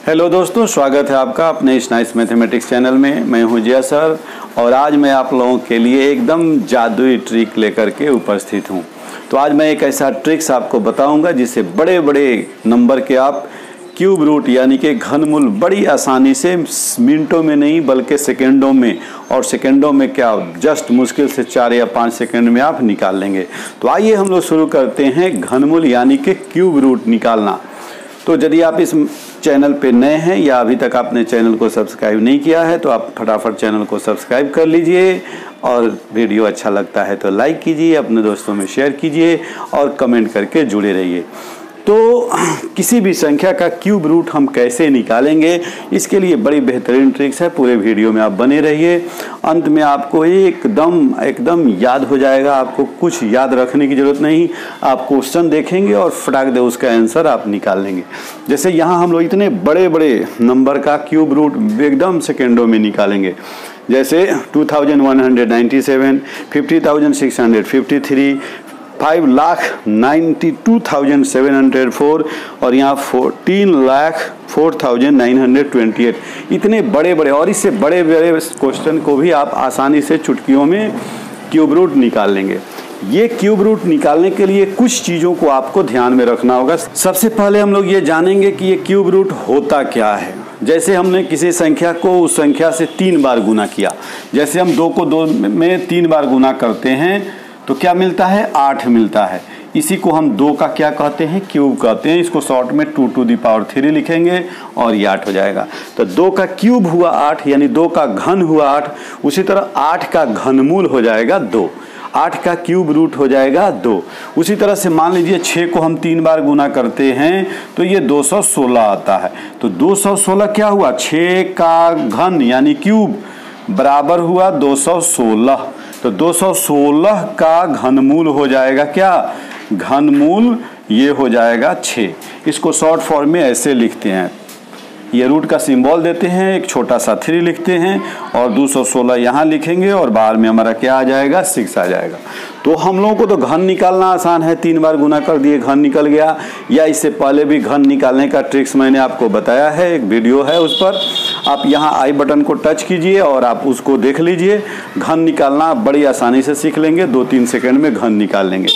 Hello दोस्तों, स्वागत है आपका अपने इस नाइस मैथमेटिक्स चैनल में। मैं हूं जिया सर और आज मैं आप लोगों के लिए एकदम जादुई ट्रिक लेकर के उपस्थित हूं। तो आज मैं एक ऐसा ट्रिक्स आपको बताऊंगा जिससे बड़े बड़े नंबर के आप क्यूब रूट यानी कि घनमूल बड़ी आसानी से मिनटों में नहीं बल्कि सेकेंडों में, और सेकेंडों में क्या जस्ट मुश्किल से 4 या 5 सेकेंड में आप निकाल लेंगे। तो आइए हम लोग शुरू करते हैं घनमूल यानी कि क्यूब रूट निकालना। तो यदि आप इस चैनल पे नए हैं या अभी तक आपने चैनल को सब्सक्राइब नहीं किया है तो आप फटाफट चैनल को सब्सक्राइब कर लीजिए, और वीडियो अच्छा लगता है तो लाइक कीजिए, अपने दोस्तों में शेयर कीजिए और कमेंट करके जुड़े रहिए। तो किसी भी संख्या का क्यूब रूट हम कैसे निकालेंगे, इसके लिए बड़ी बेहतरीन ट्रिक्स है। पूरे वीडियो में आप बने रहिए, अंत में आपको एकदम याद हो जाएगा। आपको कुछ याद रखने की ज़रूरत नहीं, आप क्वेश्चन देखेंगे और फटाक दे उसका आंसर आप निकाल लेंगे। जैसे यहाँ हम लोग इतने बड़े बड़े नंबर का क्यूब रूट एकदम सेकेंडों में निकालेंगे। जैसे 2197, 50,653, 5,92,704 और यहाँ 14,04,928। इतने बड़े बड़े और इससे बड़े बड़े क्वेश्चन को भी आप आसानी से चुटकियों में क्यूब रूट निकाल लेंगे। ये क्यूब रूट निकालने के लिए कुछ चीज़ों को आपको ध्यान में रखना होगा। सबसे पहले हम लोग ये जानेंगे कि ये क्यूब रूट होता क्या है। जैसे हमने किसी संख्या को उस संख्या से 3 बार गुना किया, जैसे हम 2 को 2 में 3 बार गुना करते हैं तो क्या मिलता है, 8 मिलता है। इसी को हम 2 का क्या कहते हैं, क्यूब कहते हैं। इसको शॉर्ट में 2 टू द पावर 3 लिखेंगे और ये 8 हो जाएगा। तो 2 का क्यूब हुआ 8 यानी 2 का घन हुआ 8। उसी तरह 8 का घनमूल हो जाएगा 2, 8 का क्यूब रूट हो जाएगा 2। उसी तरह से मान लीजिए 6 को हम 3 बार गुना करते हैं तो ये 216 आता है। तो 216 क्या हुआ, 6 का घन यानी क्यूब बराबर हुआ 216। तो 216 का घनमूल हो जाएगा क्या, घनमूल ये हो जाएगा 6। इसको शॉर्ट फॉर्म में ऐसे लिखते हैं, ये रूट का सिंबल देते हैं, एक छोटा सा 3 लिखते हैं और 216 यहाँ लिखेंगे और बाहर में हमारा क्या आ जाएगा, 6 आ जाएगा। तो हम लोगों को तो घन निकालना आसान है, 3 बार गुना कर दिए घन निकल गया। या इससे पहले भी घन निकालने का ट्रिक्स मैंने आपको बताया है, एक वीडियो है उस पर, आप यहाँ आई बटन को टच कीजिए और आप उसको देख लीजिए। घन निकालना बड़ी आसानी से सीख लेंगे, 2-3 सेकेंड में घन निकाल लेंगे।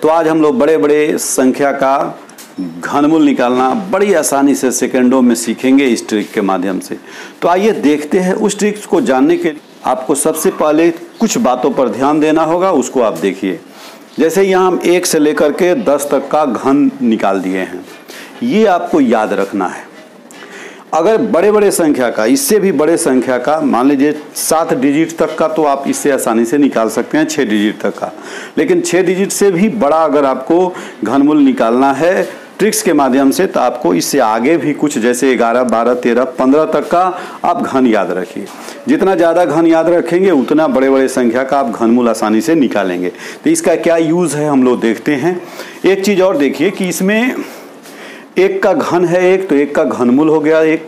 तो आज हम लोग बड़े बड़े संख्या का घनमूल निकालना बड़ी आसानी से सेकंडों में सीखेंगे इस ट्रिक के माध्यम से। तो आइए देखते हैं। उस ट्रिक्स को जानने के लिए आपको सबसे पहले कुछ बातों पर ध्यान देना होगा, उसको आप देखिए। जैसे यहाँ हम 1 से लेकर के 10 तक का घन निकाल दिए हैं, ये आपको याद रखना है। अगर बड़े बड़े संख्या का, इससे भी बड़े संख्या का, मान लीजिए 7 डिजिट तक का, तो आप इससे आसानी से निकाल सकते हैं 6 डिजिट तक का। लेकिन 6 डिजिट से भी बड़ा अगर आपको घनमूल निकालना है ट्रिक्स के माध्यम से, तो आपको इससे आगे भी कुछ, जैसे 11, 12, 13, 15 तक का आप घन याद रखिए। जितना ज़्यादा घन याद रखेंगे उतना बड़े बड़े संख्या का आप घनमूल आसानी से निकालेंगे। तो इसका क्या यूज़ है हम लोग देखते हैं। एक चीज़ और देखिए कि इसमें 1 का घन है 1, तो 1 का घनमूल हो गया 1,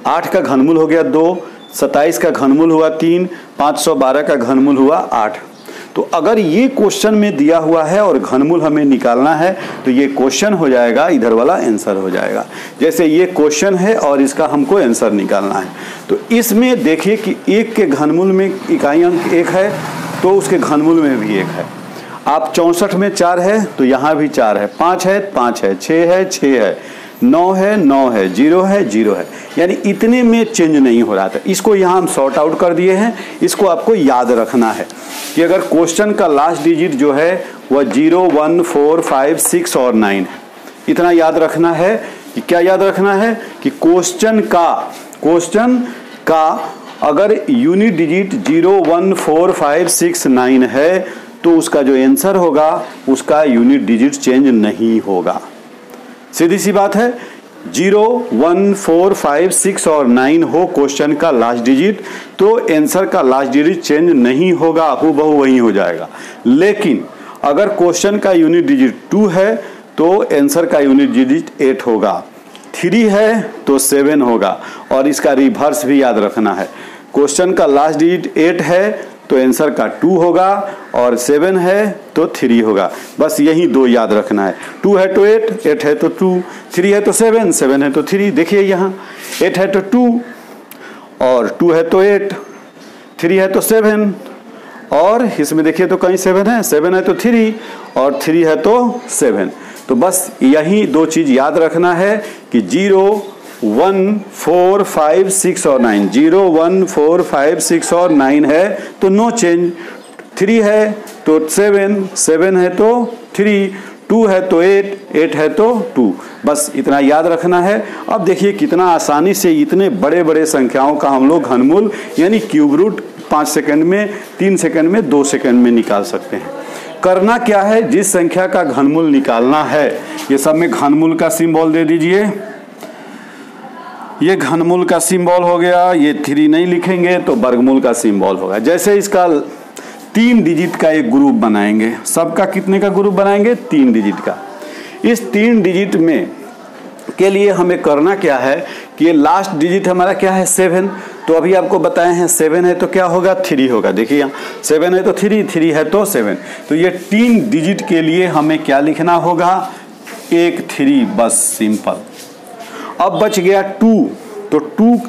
8 का घनमूल हो गया 2, 27 का घनमूल हुआ 3, 512 का घनमूल हुआ 8। तो अगर ये क्वेश्चन में दिया हुआ है और घनमूल हमें निकालना है तो ये क्वेश्चन हो जाएगा, इधर वाला आंसर हो जाएगा। जैसे ये क्वेश्चन है और इसका हमको आंसर निकालना है। तो इसमें देखिए कि 1 के घनमूल में इकाई अंक 1 है तो उसके घनमूल में भी 1 है। आप 64 में 4 है तो यहाँ भी 4 है, 5 है 5 है, 6 है 6 है, 9 है 9 है, 0 है 0 है, यानी इतने में चेंज नहीं हो रहा था। इसको यहाँ हम सॉर्ट आउट कर दिए हैं। इसको आपको याद रखना है कि अगर क्वेश्चन का लास्ट डिजिट जो है वह 0, 1, 4, 5, 6 और 9 है। इतना याद रखना है कि क्या याद रखना है कि क्वेश्चन का अगर यूनिट डिजिट 0, 1, 4, 5, 6, 9 है तो उसका जो आंसर होगा उसका यूनिट डिजिट चेंज नहीं होगा। सीधी सी बात है, 0, 1, 4, 5, 6 और 9 हो क्वेश्चन का लास्ट डिजिट तो आंसर का लास्ट डिजिट चेंज नहीं होगा, हूबहू वही हो जाएगा। लेकिन अगर क्वेश्चन का यूनिट डिजिट 2 है तो आंसर का यूनिट डिजिट 8 होगा, 3 है तो 7 होगा। और इसका रिवर्स भी याद रखना है, क्वेश्चन का लास्ट डिजिट 8 है तो आंसर का 2 होगा, और 7 है तो 3 होगा। बस यही दो याद रखना है। 2 है तो 8, 8 है तो 2, 3 है तो 7, 7 है तो 3। देखिए यहाँ 8 है तो 2, और 2 है तो 8, 3 है तो 7, और इसमें देखिए तो कहीं 7 है, 7 है तो 3, और 3 है तो 7। तो बस यही दो चीज याद रखना है कि 0, 1, 4, 5, 6 और 9, 0, 1, 4, 5, 6 और 9 है तो नो चेंज, 3 है तो 7, 7 है तो 3, 2 है तो 8, 8 है तो 2। बस इतना याद रखना है। अब देखिए कितना आसानी से इतने बड़े बड़े संख्याओं का हम लोग घनमूल यानी क्यूब रूट 5 सेकंड में, 3 सेकंड में, 2 सेकंड में निकाल सकते हैं। करना क्या है, जिस संख्या का घनमूल निकालना है, ये सब में घनमूल का सिंबल दे दीजिए। ये घनमूल का सिंबल हो गया, ये 3 नहीं लिखेंगे तो वर्गमूल का सिंबल होगा। जैसे इसका 3 डिजिट का एक ग्रुप बनाएंगे, सबका कितने का ग्रुप बनाएंगे, 3 डिजिट का। इस 3 डिजिट में के लिए हमें करना क्या है कि ये लास्ट डिजिट हमारा क्या है, 7। तो अभी आपको बताए हैं 7 है तो क्या होगा, 3 होगा। देखिए यहाँ 7 है तो 3, 3 है तो 7। तो ये 3 डिजिट के लिए हमें क्या लिखना होगा, 1 3, बस सिंपल। अब बच गया 2, तो 2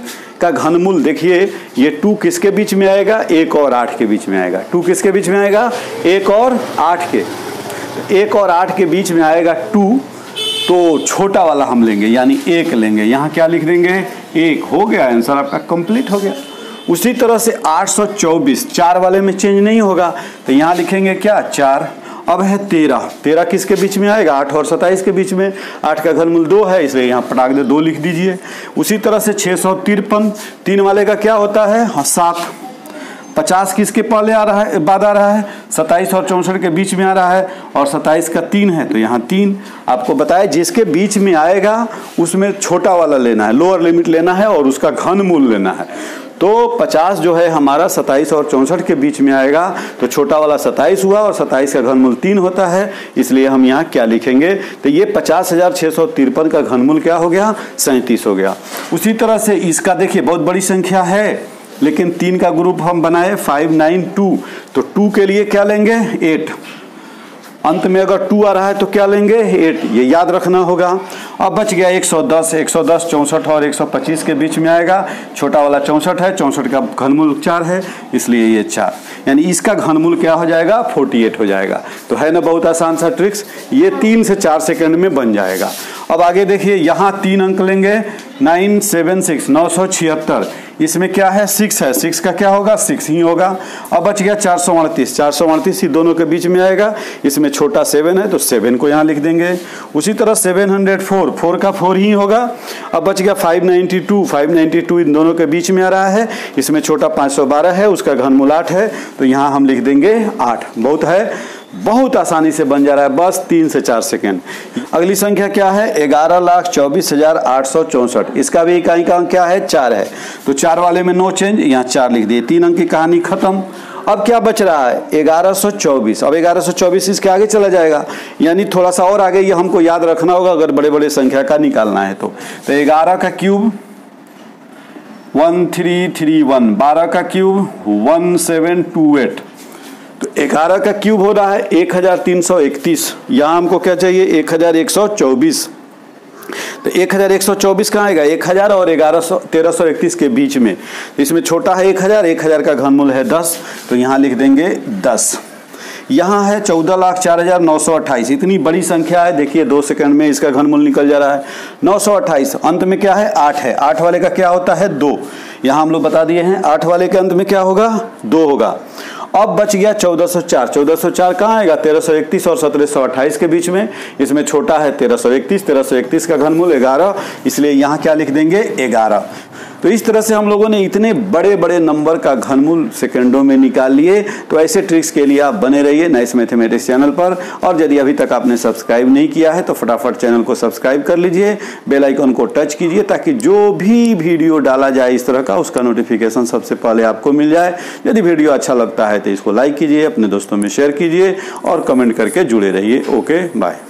का घनमूल देखिए, ये 2 किसके बीच में आएगा, 1 और 8 के बीच में आएगा। 2 किसके बीच में आएगा, 1 और 8 के। तो 1 और 8 के बीच में आएगा 2, तो छोटा वाला हम लेंगे यानी 1 लेंगे। यहाँ क्या लिख देंगे, 1 हो गया, आंसर आपका कंप्लीट हो गया। उसी तरह से 824, 4 वाले में चेंज नहीं होगा, तो यहाँ लिखेंगे क्या, 4। अब है 13, 13 किसके बीच में आएगा, 8 और 27 के बीच में। 8 का घनमूल 2 है, इसलिए यहाँ पटाक दे 2 लिख दीजिए। उसी तरह से 653, 3 वाले का क्या होता है, 7। 50 किसके पहले आ रहा है, बाद आ रहा है, 27 और 64 के बीच में आ रहा है, और 27 का 3 है तो यहाँ 3। आपको बताया जिसके बीच में आएगा उसमें छोटा वाला लेना है, लोअर लिमिट लेना है, और उसका घनमूल लेना है। तो 50 जो है हमारा 27 और 64 के बीच में आएगा, तो छोटा वाला 27 हुआ, और 27 का घनमूल 3 होता है, इसलिए हम यहाँ क्या लिखेंगे, तो ये 50,653 का घनमूल क्या हो गया, 37 हो गया। उसी तरह से इसका देखिए बहुत बड़ी संख्या है, लेकिन 3 का ग्रुप हम बनाए 592, तो 2 के लिए क्या लेंगे, 8। अंत में अगर 2 आ रहा है तो क्या लेंगे, 8, ये याद रखना होगा। अब बच गया 110, 110 64 और 125 के बीच में आएगा। छोटा वाला 64 है, 64 का घनमूल 4 है, इसलिए ये 4, यानी इसका घनमूल क्या हो जाएगा, 48 हो जाएगा। तो है ना बहुत आसान सा ट्रिक्स, ये 3 से 4 सेकंड में बन जाएगा। अब आगे देखिए, यहाँ 3 अंक लेंगे, 976, 976, इसमें क्या है, 6 है, 6 का क्या होगा, 6 ही होगा। अब बच गया 438, 438 ही दोनों के बीच में आएगा, इसमें छोटा 7 है तो 7 को यहाँ लिख देंगे। उसी तरह 704, 4 का 4 ही होगा। अब बच गया 592, 592 इन दोनों के बीच में आ रहा है, इसमें छोटा 512 है, उसका घनमूल 8 है, तो यहाँ हम लिख देंगे 8। बहुत है, बहुत आसानी से बन जा रहा है, बस 3 से 4 सेकंड। अगली संख्या क्या है, 11,24,864, इसका भी इकाई का अंक क्या है, 4 है, तो 4 वाले में नो चेंज, यहाँ 4 लिख दिए। 3 अंक की कहानी खत्म। अब क्या बच रहा है, 1124। अब 1124 इसके आगे चला जाएगा, यानी थोड़ा सा और आगे ये हमको याद रखना होगा अगर बड़े बड़े संख्या का निकालना है तो 11 का क्यूब 1331, 12 का क्यूब 1728, तो 11 का क्यूब हो रहा है 1331। यहाँ हमको क्या चाहिए, 1124। तो 1124 कहाँ आएगा, 1000 और 1331 के बीच में, तो इसमें छोटा है 1000, 1000 का घनमूल है 10, तो यहाँ लिख देंगे 10। यहाँ है 14,04,928, इतनी बड़ी संख्या है, देखिए 2 सेकंड में इसका घनमूल निकल जा रहा है। 928 अंत में क्या है, 8 है, 8 वाले का क्या होता है, 2। यहाँ हम लोग बता दिए हैं 8 वाले के अंत में क्या होगा, 2 होगा। अब बच गया 1404, 1404 कहाँ आएगा, 1331 और 1728 के बीच में, इसमें छोटा है 1331, 1331 का घनमूल 11, इसलिए यहाँ क्या लिख देंगे, 11। तो इस तरह से हम लोगों ने इतने बड़े बड़े नंबर का घनमूल सेकंडों में निकाल लिए। तो ऐसे ट्रिक्स के लिए आप बने रहिए नाइस मैथमेटिक्स चैनल पर, और यदि अभी तक आपने सब्सक्राइब नहीं किया है तो फटाफट चैनल को सब्सक्राइब कर लीजिए, बेल आइकन को टच कीजिए, ताकि जो भी वीडियो डाला जाए इस तरह का उसका नोटिफिकेशन सबसे पहले आपको मिल जाए। यदि वीडियो अच्छा लगता है तो इसको लाइक कीजिए, अपने दोस्तों में शेयर कीजिए और कमेंट करके जुड़े रहिए। Okay, bye.